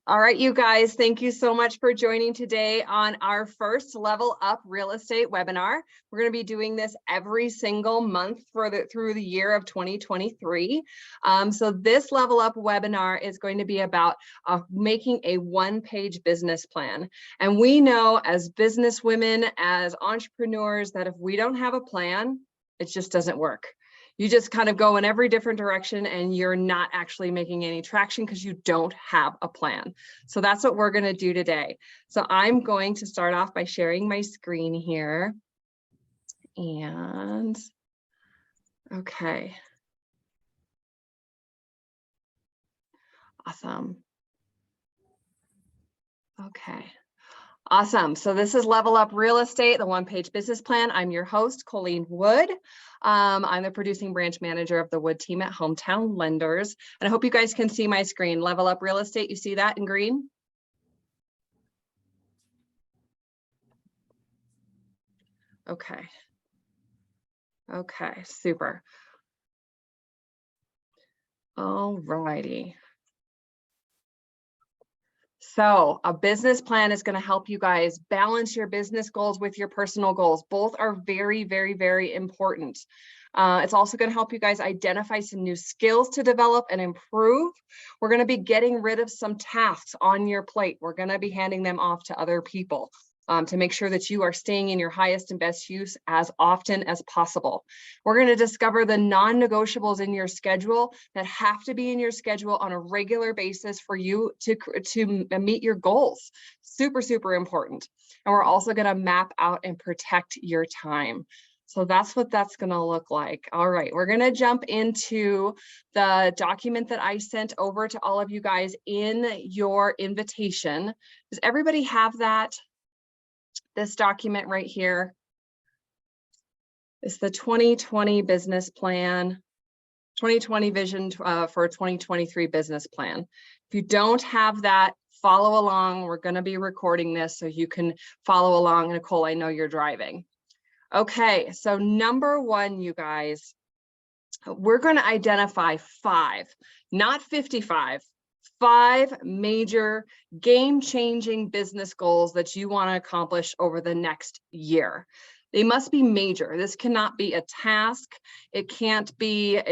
All right, you guys, thank you so much for joining today on our first Level Up Real Estate webinar. We're going to be doing this every single month through the year of 2023. So this Level Up webinar is going to be about making a one-page business plan. And we know as business women, as entrepreneurs, that if we don't have a plan, it just doesn't work. You just kind of go in every different direction and you're not actually making any traction because you don't have a plan. So that's what we're going to do today. So I'm going to start off by sharing my screen here. And okay. Awesome. Okay. Awesome. So this is Level Up Real Estate, the one-page business plan. I'm your host, Colleen Wood. I'm the producing branch manager of the Wood team at Hometown Lenders. And I hope you guys can see my screen. Level Up Real Estate, you see that in green? Okay. Okay, super. All righty. So a business plan is going to help you guys balance your business goals with your personal goals. Both are very, very, very important. It's also going to help you guys identify some new skills to develop and improve. We're going to be getting rid of some tasks on your plate. We're going to be handing them off to other people. To make sure that you are staying in your highest and best use as often as possible. We're going to discover the non-negotiables in your schedule that have to be in your schedule on a regular basis for you to meet your goals. Super, super important. And we're also going to map out and protect your time. So that's what that's going to look like. All right, we're going to jump into the document that I sent over to all of you guys in your invitation. Does everybody have that? This document right here is the 2020 business plan, 2020 vision for 2023 business plan. If you don't have that, follow along. We're going to be recording this so you can follow along. Nicole, I know you're driving. Okay, so number one, you guys, we're going to identify 5, not 55. 5 major game-changing business goals that you want to accomplish over the next year. They must be major. This cannot be a task. It can't be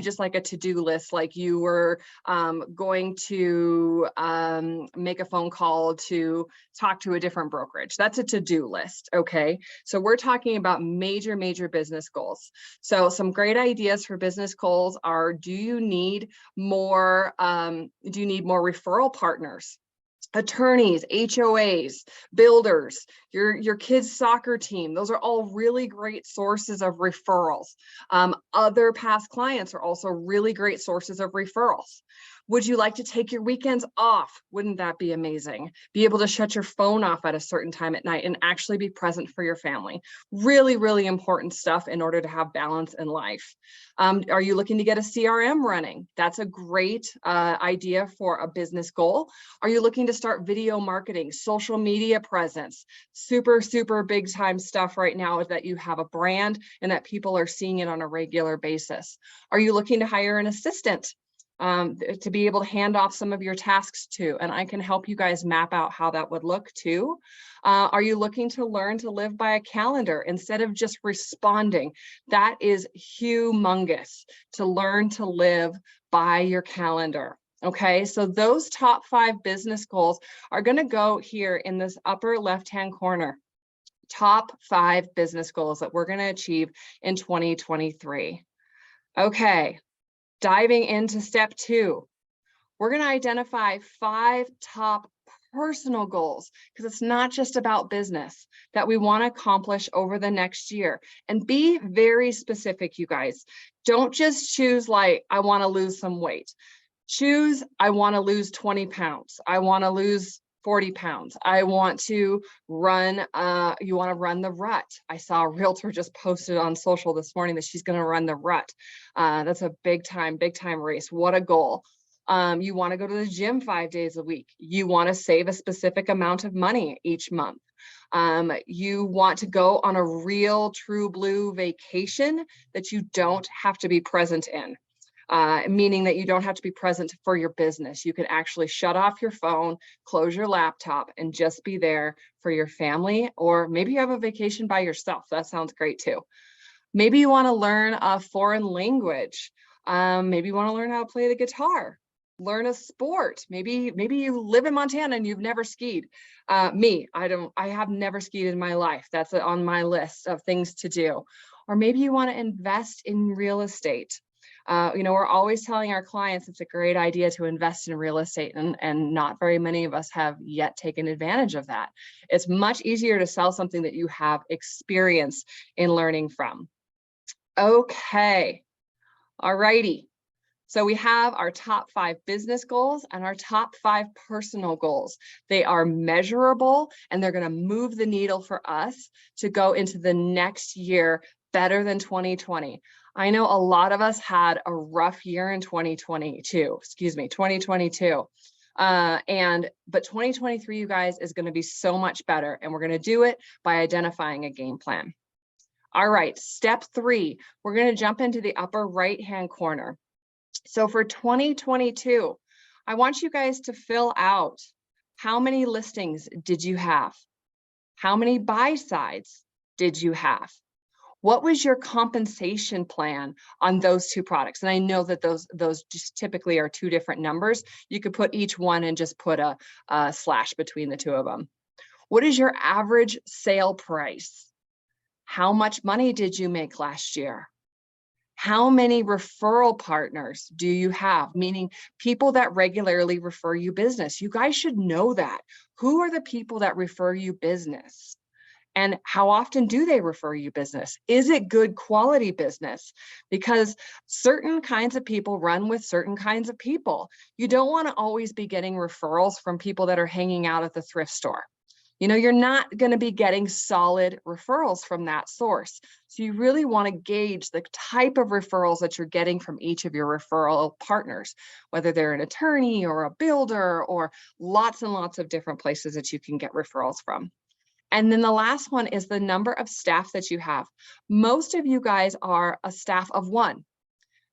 just like a to-do list, like you were going to make a phone call to talk to a different brokerage. That's a to-do list, okay? So we're talking about major business goals. So some great ideas for business goals are, do you need more referral partners? Attorneys, HOAs, builders, your kids' soccer team. Those are all really great sources of referrals. Other past clients are also really great sources of referrals. Would you like to take your weekends off? Wouldn't that be amazing? Be able to shut your phone off at a certain time at night and actually be present for your family. Really, really important stuff in order to have balance in life. Are you looking to get a CRM running? That's a great idea for a business goal. Are you looking to start video marketing, social media presence? Super, super big time stuff right now is that you have a brand and that people are seeing it on a regular basis. Are you looking to hire an assistant to be able to hand off some of your tasks to? And I can help you guys map out how that would look too. Are you looking to learn to live by a calendar instead of just responding? That is humongous, to learn to live by your calendar. Okay, so those top 5 business goals are going to go here in this upper left-hand corner. Top 5 business goals that we're going to achieve in 2023. Okay, diving into step 2, we're going to identify 5 top personal goals, because it's not just about business, that we want to accomplish over the next year. And be very specific, you guys. Don't just choose like, I want to lose some weight. Choose, I want to lose 20 pounds. I want to lose 40 pounds. I want to run, you want to run the rut. I saw a realtor just posted on social this morning that she's going to run the rut. That's a big time race. What a goal. You want to go to the gym 5 days a week. You want to save a specific amount of money each month. You want to go on a real true blue vacation that you don't have to be present in. meaning that you don't have to be present for your business. You can actually shut off your phone, close your laptop, and just be there for your family, or maybe you have a vacation by yourself. That sounds great too. Maybe you want to learn a foreign language. Maybe you want to learn how to play the guitar, learn a sport. Maybe you live in Montana and you've never skied. I have never skied in my life. That's on my list of things to do. Or maybe you want to invest in real estate. We're always telling our clients it's a great idea to invest in real estate, and not very many of us have yet taken advantage of that. It's much easier to sell something that you have experience in learning from. Okay, all righty. So we have our top 5 business goals and our top 5 personal goals. They are measurable and they're going to move the needle for us to go into the next year better than 2020. I know a lot of us had a rough year in 2022. But 2023, you guys, is going to be so much better, and we're going to do it by identifying a game plan. All right, step 3, we're going to jump into the upper right-hand corner. So for 2022, I want you guys to fill out, how many listings did you have? How many buy sides did you have? What was your compensation plan on those 2 products? And I know that those just typically are 2 different numbers. You could put each one and just put a slash between the 2 of them. What is your average sale price? How much money did you make last year? How many referral partners do you have? Meaning people that regularly refer you business. You guys should know that. Who are the people that refer you business? And how often do they refer you business? Is it good quality business? Because certain kinds of people run with certain kinds of people. You don't want to always be getting referrals from people that are hanging out at the thrift store. You're not going to be getting solid referrals from that source. So you really want to gauge the type of referrals that you're getting from each of your referral partners, whether they're an attorney or a builder or lots and lots of different places that you can get referrals from. And then the last one is the number of staff that you have. Most of you guys are a staff of 1.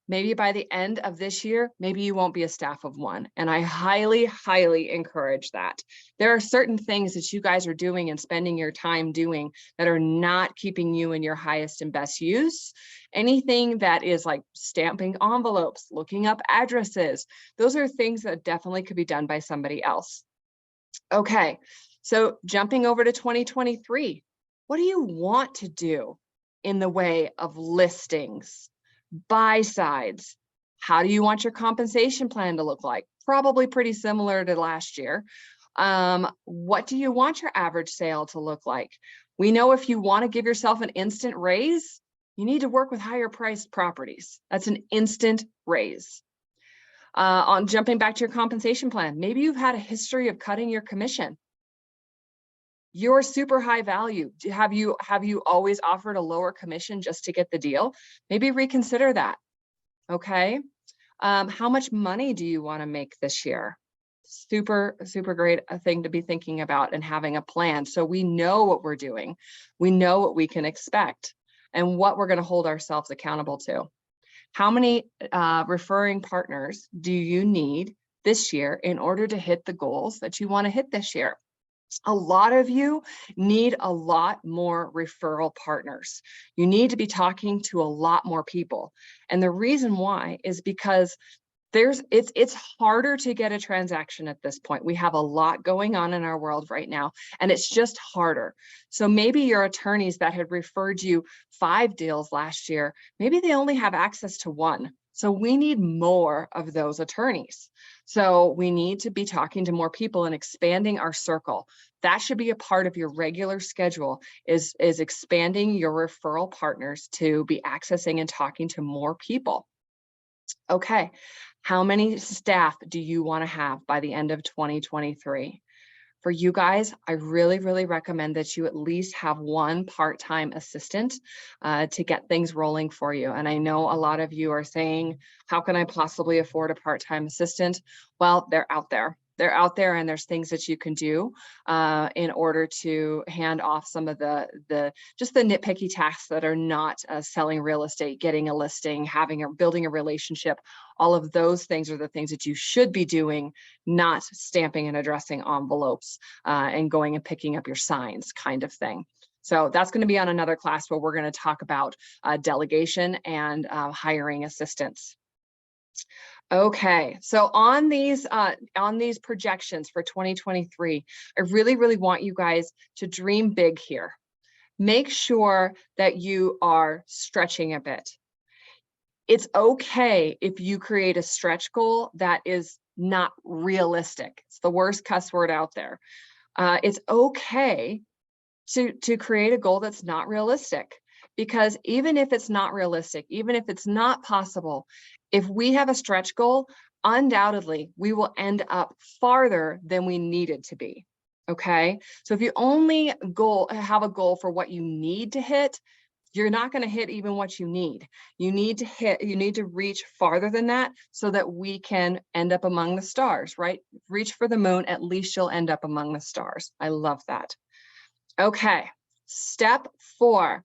Maybe by the end of this year, maybe you won't be a staff of 1. And I highly, highly encourage that. There are certain things that you guys are doing and spending your time doing that are not keeping you in your highest and best use. Anything that is like stamping envelopes, looking up addresses, those are things that definitely could be done by somebody else. Okay, so jumping over to 2023, what do you want to do in the way of listings? Buy sides? How do you want your compensation plan to look like? Probably pretty similar to last year. What do you want your average sale to look like? We know if you want to give yourself an instant raise, you need to work with higher priced properties. That's an instant raise. On jumping back to your compensation plan, maybe you've had a history of cutting your commission. You're super high value. Have you always offered a lower commission just to get the deal? Maybe reconsider that. Okay. How much money do you want to make this year? Super, super great thing to be thinking about and having a plan. So we know what we're doing. We know what we can expect and what we're going to hold ourselves accountable to. How many referring partners do you need this year in order to hit the goals that you want to hit this year? A lot of you need a lot more referral partners. You need to be talking to a lot more people. And the reason why is because it's harder to get a transaction at this point. We have a lot going on in our world right now, and it's just harder. So maybe your attorneys that had referred you 5 deals last year, maybe they only have access to 1. So we need more of those attorneys. So we need to be talking to more people and expanding our circle. That should be a part of your regular schedule, is expanding your referral partners to be accessing and talking to more people. Okay, how many staff do you want to have by the end of 2023? For you guys, I really, really recommend that you at least have 1 part-time assistant to get things rolling for you. And I know a lot of you are saying, how can I possibly afford a part-time assistant? Well, they're out there. They're out there, and there's things that you can do in order to hand off some of just the nitpicky tasks that are not selling real estate, getting a listing, building a relationship. All of those things are the things that you should be doing, not stamping and addressing envelopes and going and picking up your signs kind of thing. So that's going to be on another class where we're going to talk about delegation and hiring assistants. Okay, so on these projections for 2023, I really, really want you guys to dream big here. Make sure that you are stretching a bit. It's okay if you create a stretch goal that is not realistic. It's the worst cuss word out there. It's okay to create a goal that's not realistic, because even if it's not realistic, even if it's not possible, if we have a stretch goal, undoubtedly we will end up farther than we needed to be. Okay, so if you only have a goal for what you need to hit, you're not going to hit even what you need. You need to reach farther than that so that we can end up among the stars, right? Reach for the moon, at least you'll end up among the stars. I love that. Okay, step 4.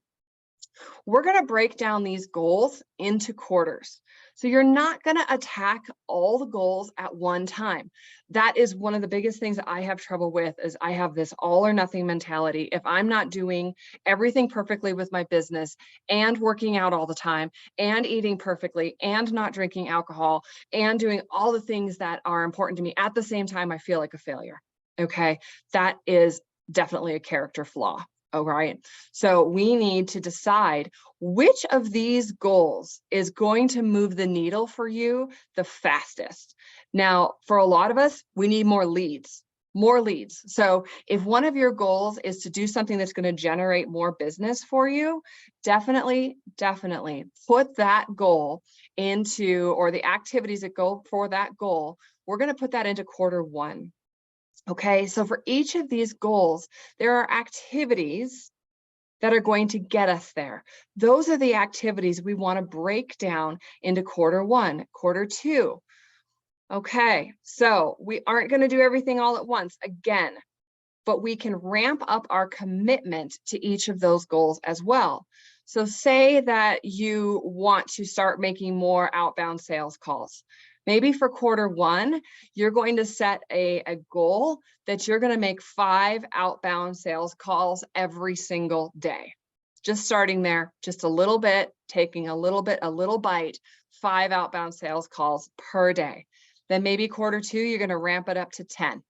We're going to break down these goals into quarters. So you're not going to attack all the goals at one time. That is one of the biggest things that I have trouble with, is I have this all or nothing mentality. If I'm not doing everything perfectly with my business and working out all the time and eating perfectly and not drinking alcohol and doing all the things that are important to me at the same time, I feel like a failure. Okay, that is definitely a character flaw. All right, so we need to decide which of these goals is going to move the needle for you the fastest. Now, for a lot of us, we need more leads. So if one of your goals is to do something that's going to generate more business for you, definitely put that goal into, or the activities that go for that goal, we're going to put that into quarter 1. Okay, so for each of these goals, there are activities that are going to get us there. Those are the activities we want to break down into quarter 1, quarter 2. Okay, so we aren't going to do everything all at once again, but we can ramp up our commitment to each of those goals as well. So say that you want to start making more outbound sales calls. Maybe for quarter 1, you're going to set a goal that you're going to make 5 outbound sales calls every single day. Just starting there, just a little bit, taking a little bite, 5 outbound sales calls per day. Then maybe quarter 2, you're going to ramp it up to 10.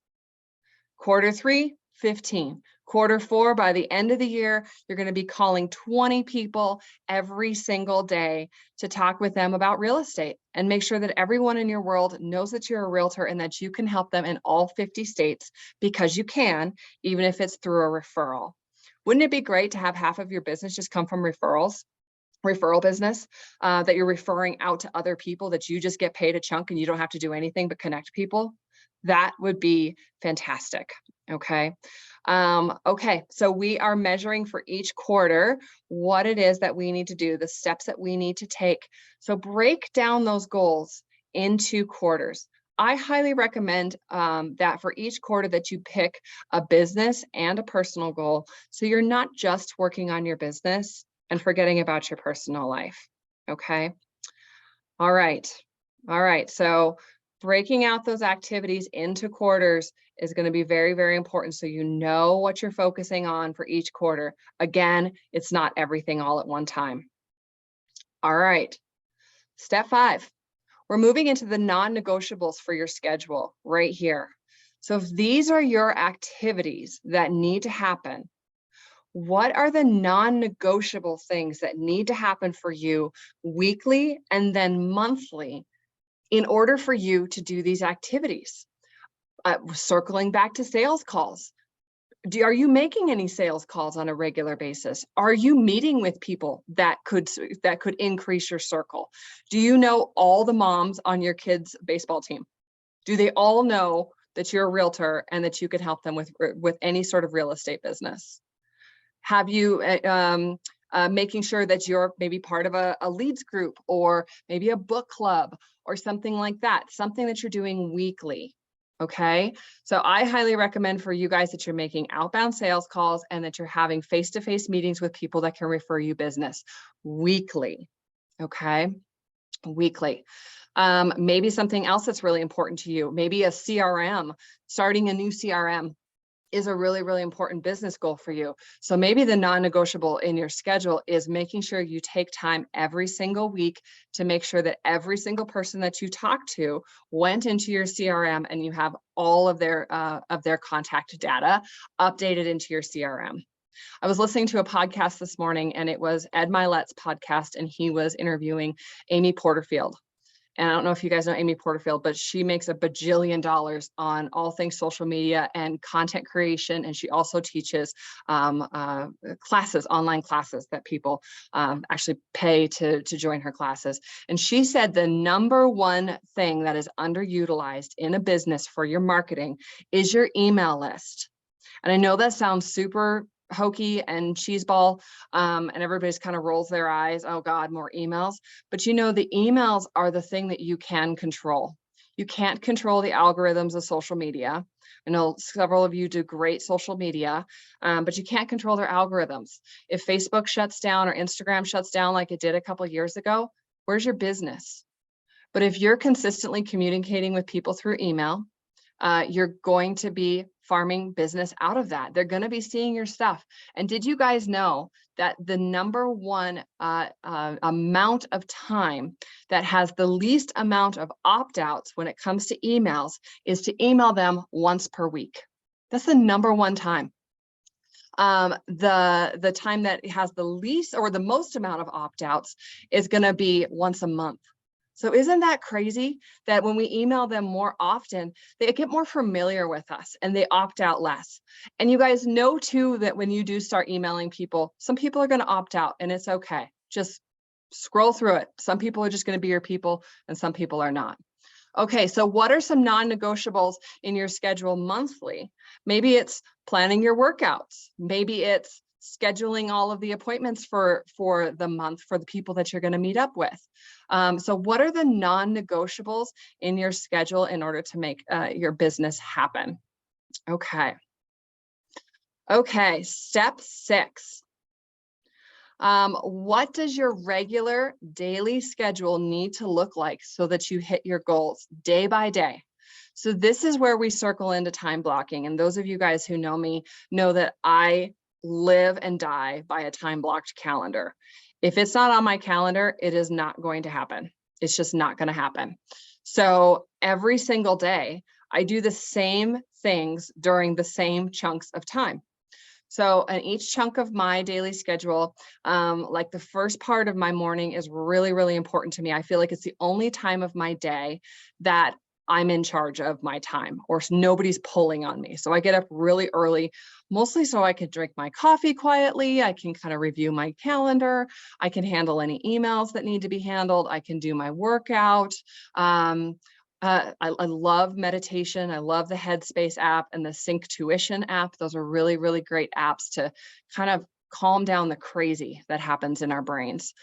Quarter 3, 15. Quarter 4, by the end of the year, you're going to be calling 20 people every single day to talk with them about real estate, and make sure that everyone in your world knows that you're a realtor and that you can help them in all 50 states, because you can, even if it's through a referral. Wouldn't it be great to have half of your business just come from referral business, that you're referring out to other people, that you just get paid a chunk and you don't have to do anything but connect people? That would be fantastic. Okay. Okay, so we are measuring for each quarter what it is that we need to do, the steps that we need to take. So break down those goals into quarters. I highly recommend that for each quarter that you pick a business and a personal goal, so you're not just working on your business and forgetting about your personal life. Okay. All right. So breaking out those activities into quarters is going to be very, very important, so you know what you're focusing on for each quarter. Again, it's not everything all at one time. All right. Step 5. We're moving into the non-negotiables for your schedule right here. So if these are your activities that need to happen, what are the non-negotiable things that need to happen for you weekly and then monthly in order for you to do these activities? Circling back to sales calls. Are you making any sales calls on a regular basis? Are you meeting with people that could increase your circle? Do you know all the moms on your kids' baseball team? Do they all know that you're a realtor and that you could help them with any sort of real estate business? Have you making sure that you're maybe part of a leads group, or maybe a book club or something like that, something that you're doing weekly? Okay, so I highly recommend for you guys that you're making outbound sales calls and that you're having face-to-face meetings with people that can refer you business weekly. Okay, weekly. Maybe something else that's really important to you, maybe a CRM, starting a new CRM is a really, really important business goal for you. So maybe the non-negotiable in your schedule is making sure you take time every single week to make sure that every single person that you talk to went into your CRM and you have all of their contact data updated into your CRM. I was listening to a podcast this morning and it was Ed Milet's podcast and he was interviewing Amy Porterfield. And I don't know if you guys know Amy Porterfield, but she makes $1 bajillion on all things social media and content creation. And she also teaches classes, online classes that people actually pay to join her classes. And she said the number one thing that is underutilized in a business for your marketing is your email list. And I know that sounds super hokey and cheeseball, and everybody's kind of rolls their eyes. Oh God, more emails. But you know, the emails are the thing that you can control. You can't control the algorithms of social media. I know several of you do great social media, but you can't control their algorithms. If Facebook shuts down or Instagram shuts down like it did a couple of years ago, where's your business? But if you're consistently communicating with people through email, you're going to be farming business out of that. They're going to be seeing your stuff. And did you guys know that the number one amount of time that has the least amount of opt-outs when it comes to emails is to email them once per week? That's the number one time. The time that has the least or the most amount of opt-outs is going to be once a month. So isn't that crazy that when we email them more often, they get more familiar with us and they opt out less? And you guys know too that when you do start emailing people, some people are going to opt out and it's okay. Just scroll through it. Some people are just going to be your people and some people are not. Okay, so what are some non-negotiables in your schedule monthly? Maybe it's planning your workouts. Maybe it's scheduling all of the appointments for the month for the people that you're going to meet up with. So what are the non-negotiables in your schedule in order to make your business happen? Okay. Okay, step 6. What does your regular daily schedule need to look like so that you hit your goals day by day? So this is where we circle into time blocking. And those of you guys who know me know that I live and die by a time blocked calendar. If it's not on my calendar, it is not going to happen. It's just not going to happen. So every single day, I do the same things during the same chunks of time. So in each chunk of my daily schedule, like the first part of my morning is really, really important to me. I feel like it's the only time of my day that I'm in charge of my time or nobody's pulling on me. So I get up really early, mostly so I can drink my coffee quietly. I can kind of review my calendar. I can handle any emails that need to be handled. I can do my workout. I love meditation. I love the Headspace app and the Synctuition app. Those are really, really great apps to kind of calm down the crazy that happens in our brains.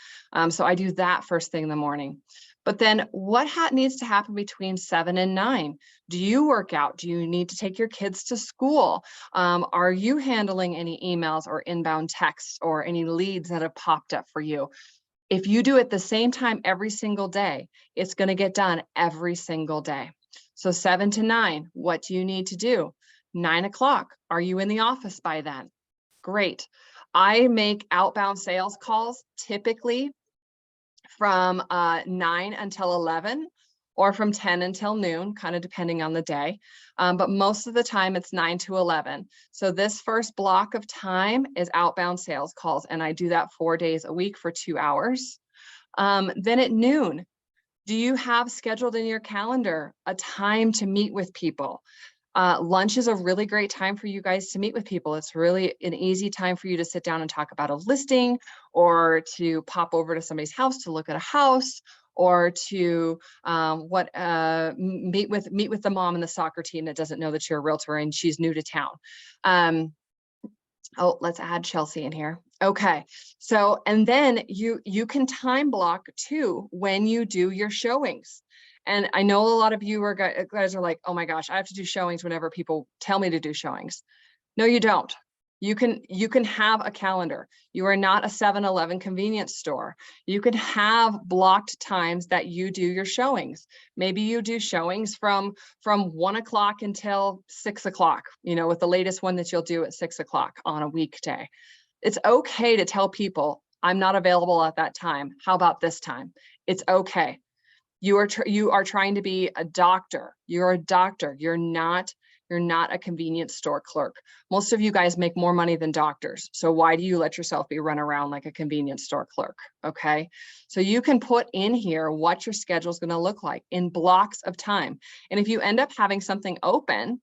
So I do that first thing in the morning. But then what needs to happen between 7 and 9? Do you work out? Do you need to take your kids to school? Are you handling any emails or inbound texts or any leads that have popped up for you? If you do it the same time every single day, it's going to get done every single day. So 7 to 9, what do you need to do? 9 o'clock, are you in the office by then? Great. I make outbound sales calls typically from 9 until 11 or from 10 until noon, kind of depending on the day. But most of the time it's 9 to 11. So this first block of time is outbound sales calls. And I do that 4 days a week for 2 hours. Then at noon, do you have scheduled in your calendar a time to meet with people? Lunch is a really great time for you guys to meet with people. It's really an easy time for you to sit down and talk about a listing or to pop over to somebody's house to look at a house or to meet with the mom and the soccer team that doesn't know that you're a realtor and she's new to town. Oh, let's add Chelsea in here. Okay, so and then you can time block too when you do your showings. And I know a lot of you guys are like, oh my gosh, I have to do showings whenever people tell me to do showings. No, you don't. You can have a calendar. You are not a 7-Eleven convenience store. You can have blocked times that you do your showings. Maybe you do showings from 1 o'clock until 6 o'clock, with the latest one that you'll do at 6 o'clock on a weekday. It's okay to tell people, I'm not available at that time. How about this time? It's okay. You are trying to be a doctor. You're a doctor. You're not a convenience store clerk. Most of you guys make more money than doctors. So why do you let yourself be run around like a convenience store clerk? Okay. So you can put in here what your schedule is going to look like in blocks of time. And if you end up having something open,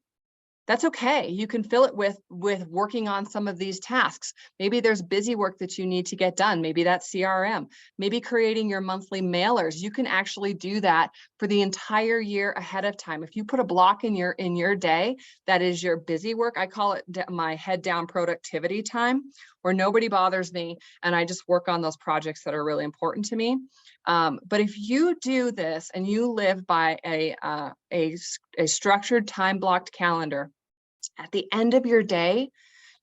that's okay. You can fill it with working on some of these tasks. Maybe there's busy work that you need to get done. Maybe that's CRM, maybe creating your monthly mailers. You can actually do that for the entire year ahead of time. If you put a block in your day, that is your busy work. I call it my head down productivity time, where nobody bothers me and I just work on those projects that are really important to me. But if you do this and you live by a structured time blocked calendar, at the end of your day,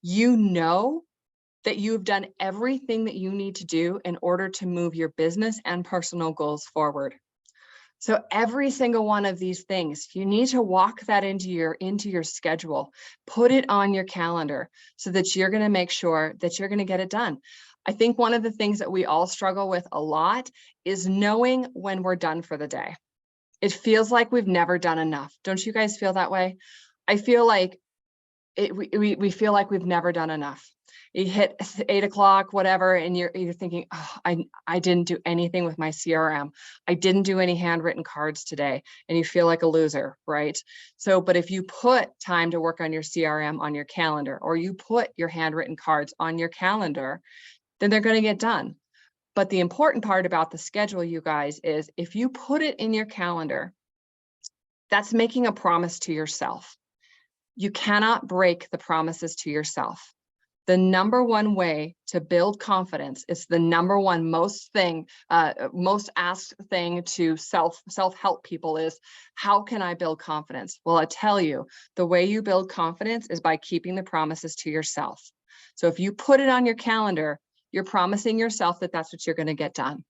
you know that you've done everything that you need to do in order to move your business and personal goals forward. So every single one of these things, you need to walk that into your schedule, put it on your calendar so that you're going to make sure that you're going to get it done. I think one of the things that we all struggle with a lot is knowing when we're done for the day. It feels like we've never done enough. Don't you guys feel that way? I feel like we feel like we've never done enough. You hit 8 o'clock, whatever, and you're thinking, oh, I didn't do anything with my CRM. I didn't do any handwritten cards today, and you feel like a loser, right? So, but if you put time to work on your CRM on your calendar, or you put your handwritten cards on your calendar, then they're going to get done. But the important part about the schedule, you guys, is if you put it in your calendar, that's making a promise to yourself. You cannot break the promises to yourself. The number one way to build confidence, it's the number one most asked thing to self-help people is, how can I build confidence? Well, I tell you, the way you build confidence is by keeping the promises to yourself. So if you put it on your calendar, you're promising yourself that that's what you're going to get done.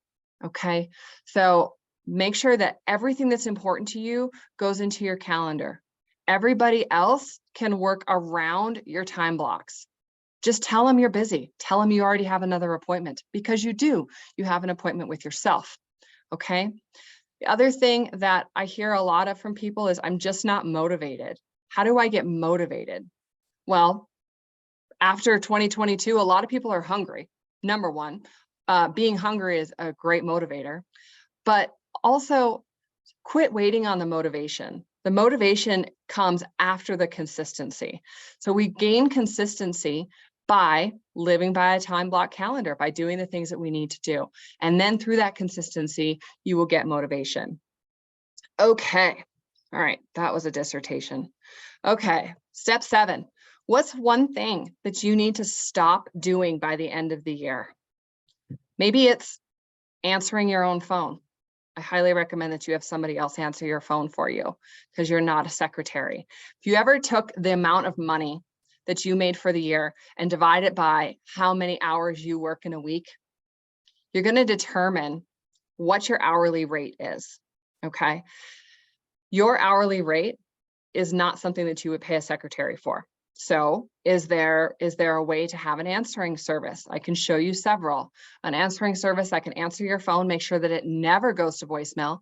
Okay. So make sure that everything that's important to you goes into your calendar. Everybody else can work around your time blocks. Just tell them you're busy. Tell them you already have another appointment, because you do. You have an appointment with yourself. Okay. The other thing that I hear a lot of from people is, I'm just not motivated. How do I get motivated? Well, after 2022, a lot of people are hungry. Number one, being hungry is a great motivator, but also quit waiting on the motivation. The motivation comes after the consistency. So we gain consistency by living by a time block calendar, by doing the things that we need to do. And then through that consistency, you will get motivation. Okay. All right. That was a dissertation. Okay. Step 7. What's one thing that you need to stop doing by the end of the year? Maybe it's answering your own phone. I highly recommend that you have somebody else answer your phone for you, because you're not a secretary. If you ever took the amount of money that you made for the year and divide it by how many hours you work in a week, you're going to determine what your hourly rate is. Okay. Your hourly rate is not something that you would pay a secretary for. So is there a way to have an answering service? I can show you several. An answering service that can answer your phone, make sure that it never goes to voicemail.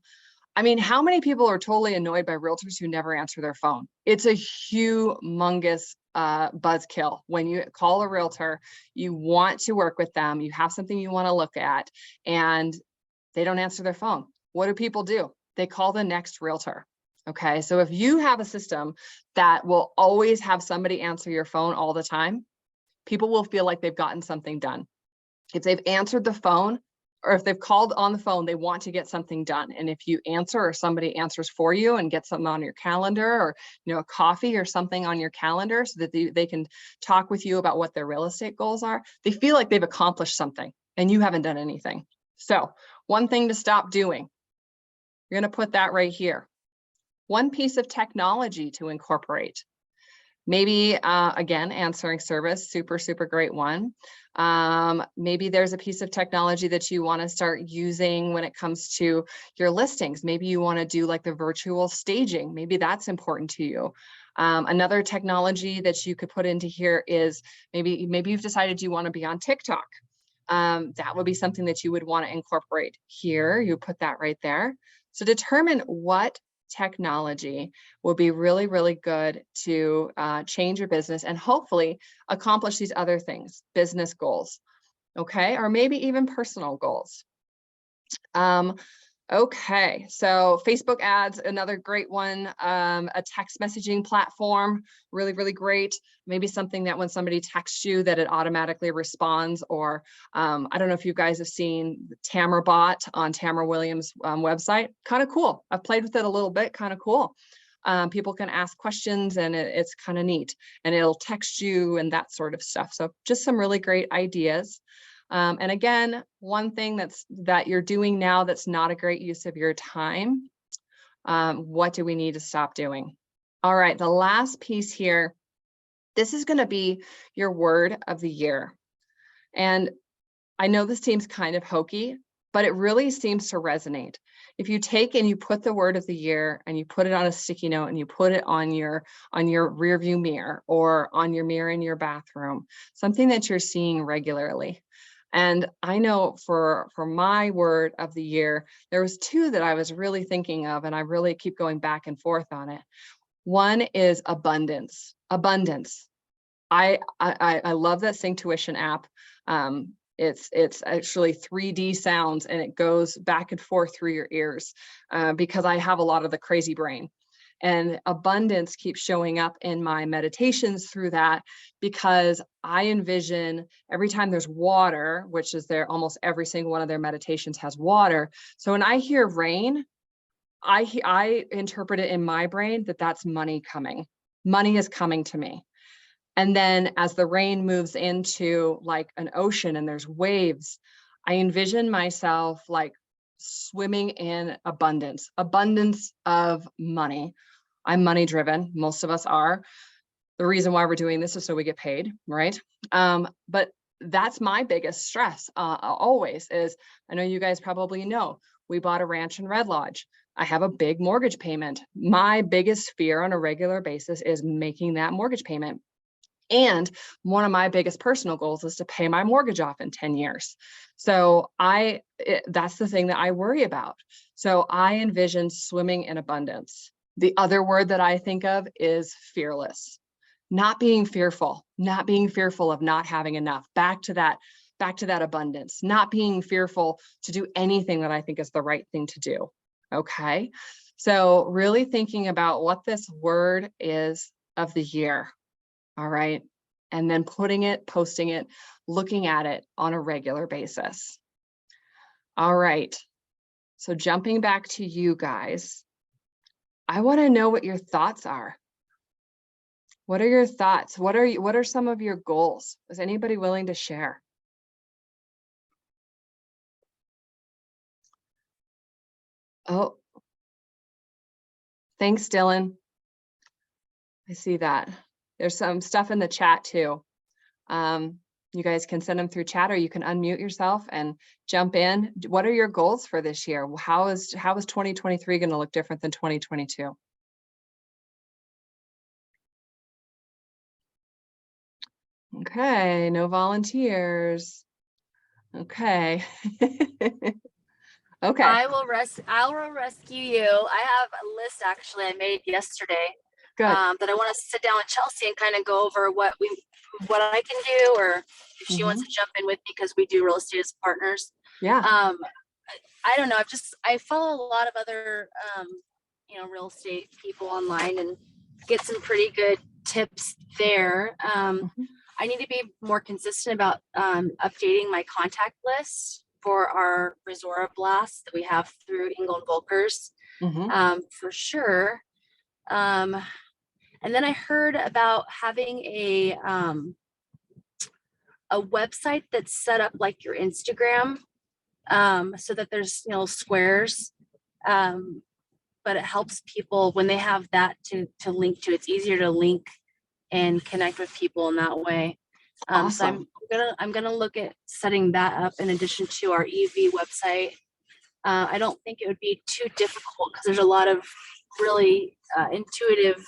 I mean, how many people are totally annoyed by realtors who never answer their phone? It's a humongous buzzkill. When you call a realtor, you want to work with them, you have something you want to look at, and they don't answer their phone. What do people do? They call the next realtor. Okay, so if you have a system that will always have somebody answer your phone all the time, people will feel like they've gotten something done. If they've answered the phone, or if they've called on the phone, they want to get something done. And if you answer, or somebody answers for you and get something on your calendar, or a coffee or something on your calendar so that they can talk with you about what their real estate goals are, they feel like they've accomplished something and you haven't done anything. So one thing to stop doing: You're going to put that right here. One piece of technology to incorporate. Maybe, again, answering service, super, super great one. Maybe there's a piece of technology that you want to start using when it comes to your listings. Maybe you want to do like the virtual staging. Maybe that's important to you. Another technology that you could put into here is maybe you've decided you want to be on TikTok. That would be something that you would want to incorporate here. You put that right there. So determine what technology will be really, really good to change your business and hopefully accomplish these other things, business goals, okay? Or maybe even personal goals. Okay, so Facebook ads, another great one, a text messaging platform, really, really great. Maybe something that when somebody texts you that it automatically responds, or I don't know if you guys have seen Tamra on Tamra Williams' website, kind of cool. I've played with it a little bit, kind of cool. People can ask questions and it's kind of neat, and it'll text you and that sort of stuff. So just some really great ideas. And again, one thing that you're doing now that's not a great use of your time, what do we need to stop doing? All right, the last piece here, this is going to be your word of the year. And I know this seems kind of hokey, but it really seems to resonate. If you take and you put the word of the year and you put it on a sticky note and you put it on your rear view mirror or on your mirror in your bathroom, something that you're seeing regularly. And I know for my word of the year, there was two that I was really thinking of, and I really keep going back and forth on it. One is abundance. Abundance. I love that Synctuition app. It's actually 3D sounds, and it goes back and forth through your ears because I have a lot of the crazy brain. And abundance keeps showing up in my meditations through that, because I envision every time there's water, which is there, almost every single one of their meditations has water. So when I hear rain, I interpret it in my brain that that's money coming. Money is coming to me. And then as the rain moves into like an ocean and there's waves, I envision myself like swimming in abundance of money. I'm money driven. Most of us are. The reason why we're doing this is so we get paid, right? But that's my biggest stress always is, I know you guys probably know, we bought a ranch in Red Lodge. I have a big mortgage payment. My biggest fear on a regular basis is making that mortgage payment. And one of my biggest personal goals is to pay my mortgage off in 10 years. So that's the thing that I worry about. So I envision swimming in abundance. The other word that I think of is fearless. Not being fearful of not having enough. Back to that abundance, not being fearful to do anything that I think is the right thing to do. Okay. So really thinking about what this word is of the year. All right. And then putting it, posting it, looking at it on a regular basis. All right. So jumping back to you guys, I want to know what your thoughts are. What are your thoughts? What are some of your goals? Is anybody willing to share? Oh, thanks, Dylan. I see that. There's some stuff in the chat too. You guys can send them through chat, or you can unmute yourself and jump in. What are your goals for this year? How is 2023 going to look different than 2022? Okay, no volunteers. Okay. Okay. I will rescue you. I have a list actually I made yesterday. Good. That I want to sit down with Chelsea and kind of go over what I can do, or if she wants to jump in with me, because we do real estate as partners. Yeah. I don't know. I follow a lot of other real estate people online and get some pretty good tips there. I need to be more consistent about updating my contact list for our Resora Blast that we have through Engel & Volkers, for sure. And then I heard about having a website that's set up like your Instagram, so that there's squares But it helps people when they have that to link to. It's easier to link and connect with people in that way. So Awesome. I'm gonna look at setting that up in addition to our EV website. I don't think it would be too difficult because there's a lot of really intuitive,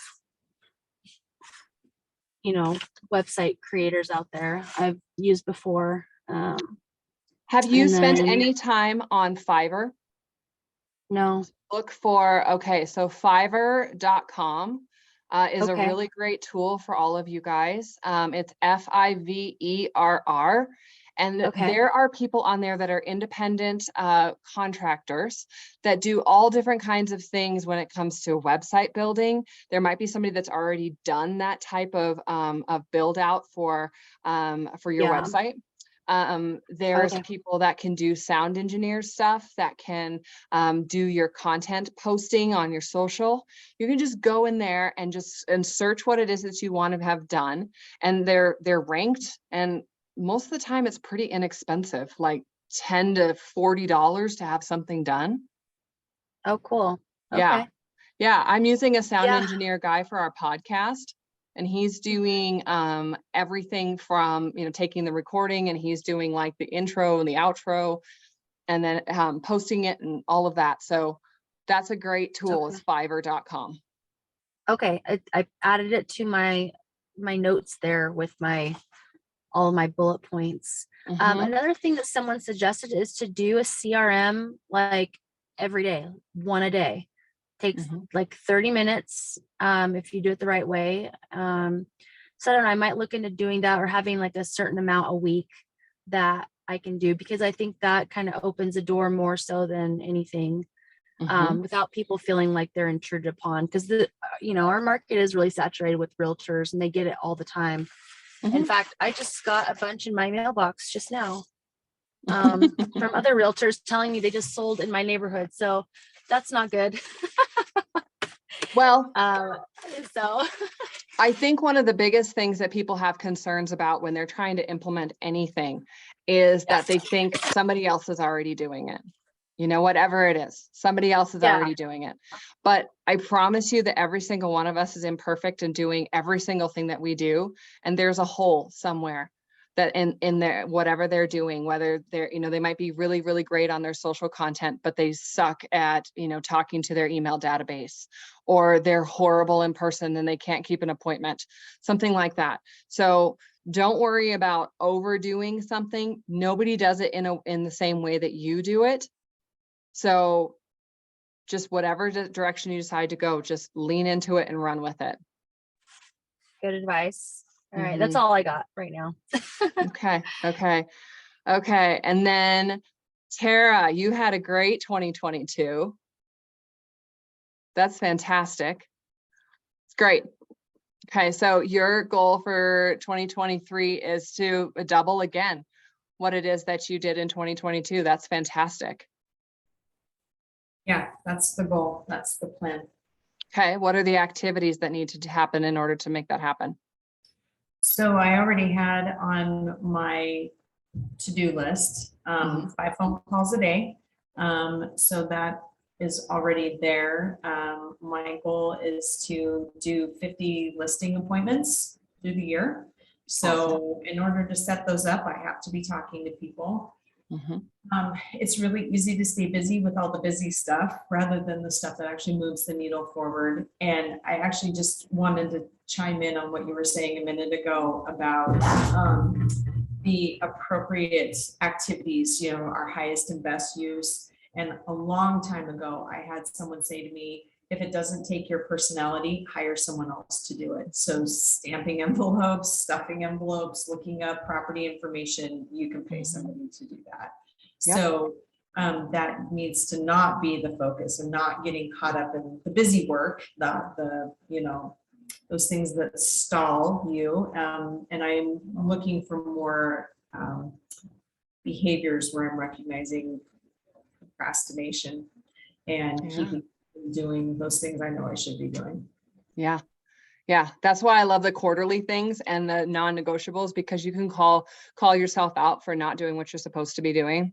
website creators out there I've used before. Have you and spent then- any time on Fiverr? No. Look for, okay, so fiverr.com is a Okay. really great tool for all of you guys. It's Fiverr. And Okay. there are people on there that are independent contractors that do all different kinds of things when it comes to website building. There might be somebody that's already done that type of build out for your Yeah. website. There's Okay. people that can do sound engineer stuff, that can do your content posting on your social. You can just go in there and search what it is that you want to have done, and they're ranked, and most of the time it's pretty inexpensive, like $10 to $40 to have something done. Oh, cool. Yeah. Okay. Yeah, I'm using a sound Yeah. engineer guy for our podcast, and he's doing everything from, taking the recording, and he's doing like the intro and the outro, and then posting it and all of that. So that's a great tool, Okay. is fiverr.com. Okay. I added it to my notes there with all of my bullet points. Mhm. Another thing that someone suggested is to do a CRM like every day, one a day. Takes Mhm. like 30 minutes if you do it the right way. So I don't know, I might look into doing that or having like a certain amount a week that I can do, because I think that kind of opens the door more so than anything, Mhm. without people feeling like they're intruded upon, because our market is really saturated with realtors and they get it all the time. In Mhm. fact, I just got a bunch in my mailbox just now from other realtors telling me they just sold in my neighborhood. So that's not good. Well, So I think one of the biggest things that people have concerns about when they're trying to implement anything is that they think somebody else is already doing it. Whatever it is, somebody else is Yeah. already doing it. But I promise you that every single one of us is imperfect in doing every single thing that we do. And there's a hole somewhere that in their, whatever they're doing, whether they're, they might be really, really great on their social content, but they suck at, talking to their email database, or they're horrible in person and they can't keep an appointment, something like that. So don't worry about overdoing something. Nobody does it in the same way that you do it. So just whatever direction you decide to go, just lean into it and run with it. good advice. All right. That's all I got right now. Okay. And then Tara, you had a great 2022. That's fantastic. It's great. Okay. So your goal for 2023 is to double again what it is that you did in 2022. That's fantastic. Yeah, that's the goal. That's the plan. Okay. What are the activities that need to happen in order to make that happen? So I already had on my to-do list, 5 phone calls a day. So that is already there. My goal is to do 50 listing appointments through the year. So in order to set those up, I have to be talking to people. It's really easy to stay busy with all the busy stuff rather than the stuff that actually moves the needle forward. And I actually just wanted to chime in on what you were saying a minute ago about the appropriate activities, our highest and best use. And a long time ago, I had someone say to me, if it doesn't take your personality, hire someone else to do it. So stamping envelopes, stuffing envelopes, looking up property information, you can pay somebody to do that. Yep. So that needs to not be the focus, and not getting caught up in the busy work, the those things that stall you. And I'm looking for more behaviors where I'm recognizing procrastination and keeping doing those things I know I should be doing. Yeah. That's why I love the quarterly things and the non-negotiables, because you can call yourself out for not doing what you're supposed to be doing.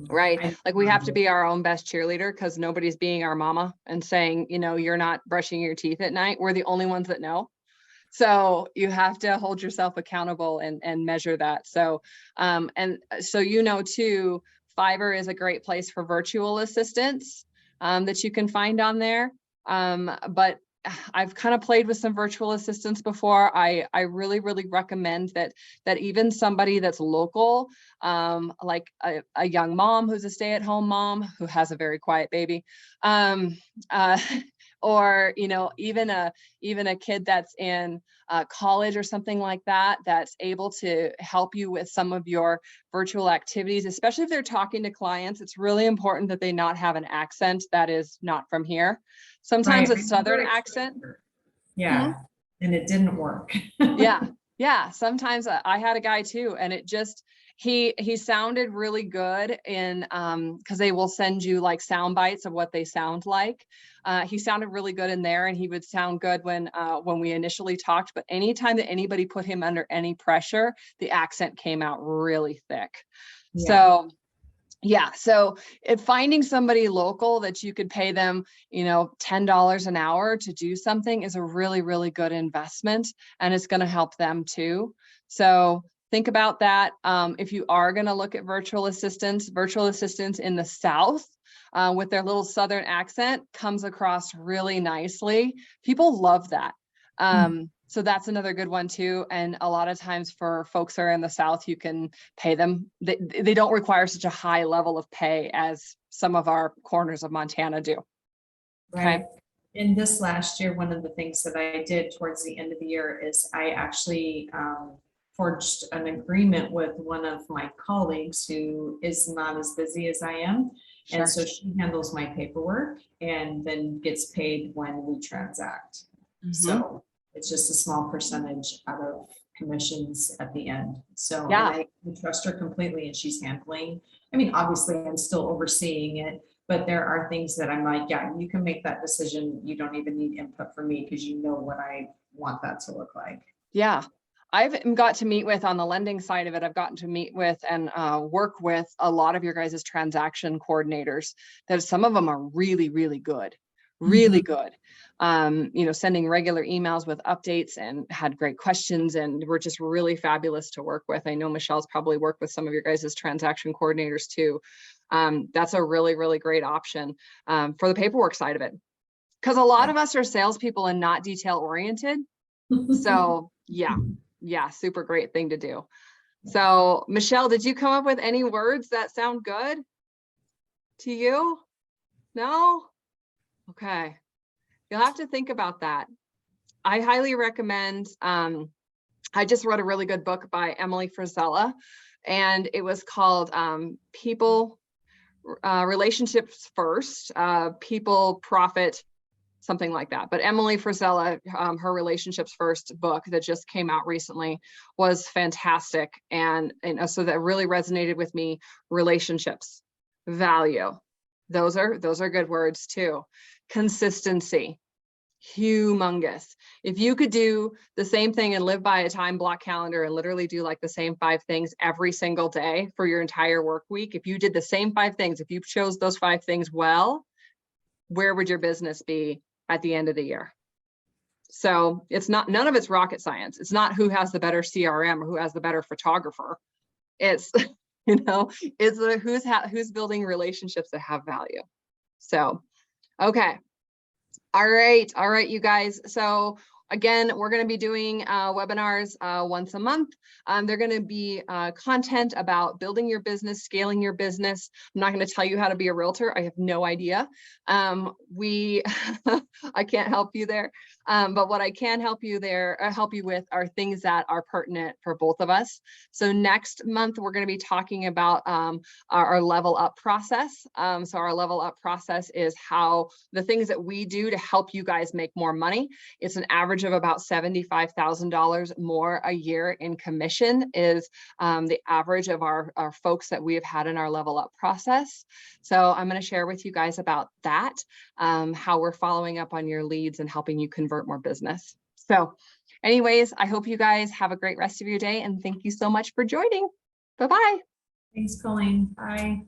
right? Like we have to be our own best cheerleader because nobody's being our mama and saying, you know, you're not brushing your teeth at night. We're the only ones that know. So you have to hold yourself accountable and measure that. So, and so, you know, too, Fiverr is a great place for virtual assistants that you can find on there. But I've kind of played with some virtual assistants before. I really, really recommend that even somebody that's local, like a young mom who's a stay-at-home mom who has a very quiet baby, or, you know, even a kid that's in college or something like that, that's able to help you with some of your virtual activities, especially if they're talking to clients. It's really important that they not have an accent that is not from here. Sometimes Right. a Southern accent. Yeah, and it didn't work. Yeah. Sometimes I had a guy too, and it just, he sounded really good in, because they will send you like sound bites of what they sound like. He sounded really good in there, and he would sound good when we initially talked, but anytime that anybody put him under any pressure, the accent came out really thick. Yeah. So yeah, so if finding somebody local that you could pay them, you know, $10 an hour to do something is a really, really good investment, and it's going to help them too. So think about that. If you are going to look at virtual assistants in the South with their little Southern accent comes across really nicely. People love that. So that's another good one too. And a lot of times for folks that are in the South, you can pay them. They don't require such a high level of pay as some of our corners of Montana do. Right. Okay. In this last year, one of the things that I did towards the end of the year is I actually forged an agreement with one of my colleagues who is not as busy as I am. Sure. And so she handles my paperwork and then gets paid when we transact. So it's just a small percentage out of commissions at the end. So Yeah. I trust her completely, and she's handling. I mean, obviously I'm still overseeing it, but there are things that I'm like, yeah, you can make that decision. You don't even need input from me because you know what I want that to look like. Yeah. I've got to meet with, on the lending side of it, I've gotten to meet with and work with a lot of your guys' transaction coordinators, that some of them are really, really good. Really good. You know, sending regular emails with updates and had great questions, and were just really fabulous to work with. I know Michelle's probably worked with some of your guys' transaction coordinators too. That's a really, really great option for the paperwork side of it. Because a lot of us are salespeople and not detail oriented. So yeah, super great thing to do. So Michelle, did you come up with any words that sound good to you? No? Okay. You'll have to think about that. I highly recommend, I just read a really good book by Emily Frisella, and it was called People, Relationships First, People, Profit, something like that. But Emily Frisella, her Relationships First book that just came out recently was fantastic. And so that really resonated with me. Relationships, value. Those are good words too. Consistency, humongous. If you could do the same thing and live by a time block calendar and literally do like the same 5 things every single day for your entire work week, if you did the same 5 things, if you chose those 5 things well, where would your business be at the end of the year? So it's not, none of it's rocket science. It's not who has the better CRM or who has the better photographer. It's, you know, it's who's building relationships that have value. So, okay. All right, you guys. So again, we're going to be doing webinars once a month. They're going to be content about building your business, scaling your business. I'm not going to tell you how to be a realtor. I have no idea. I can't help you there. But what I can help you with are things that are pertinent for both of us. So next month, we're going to be talking about our level up process. So our level up process is how the things that we do to help you guys make more money. It's an average of about $75,000 more a year in commission is the average of our folks that we have had in our level up process. So I'm going to share with you guys about that, how we're following up on your leads and helping you convert more business. So anyways, I hope you guys have a great rest of your day, and thank you so much for joining. Bye-bye. Thanks, Colleen. Bye.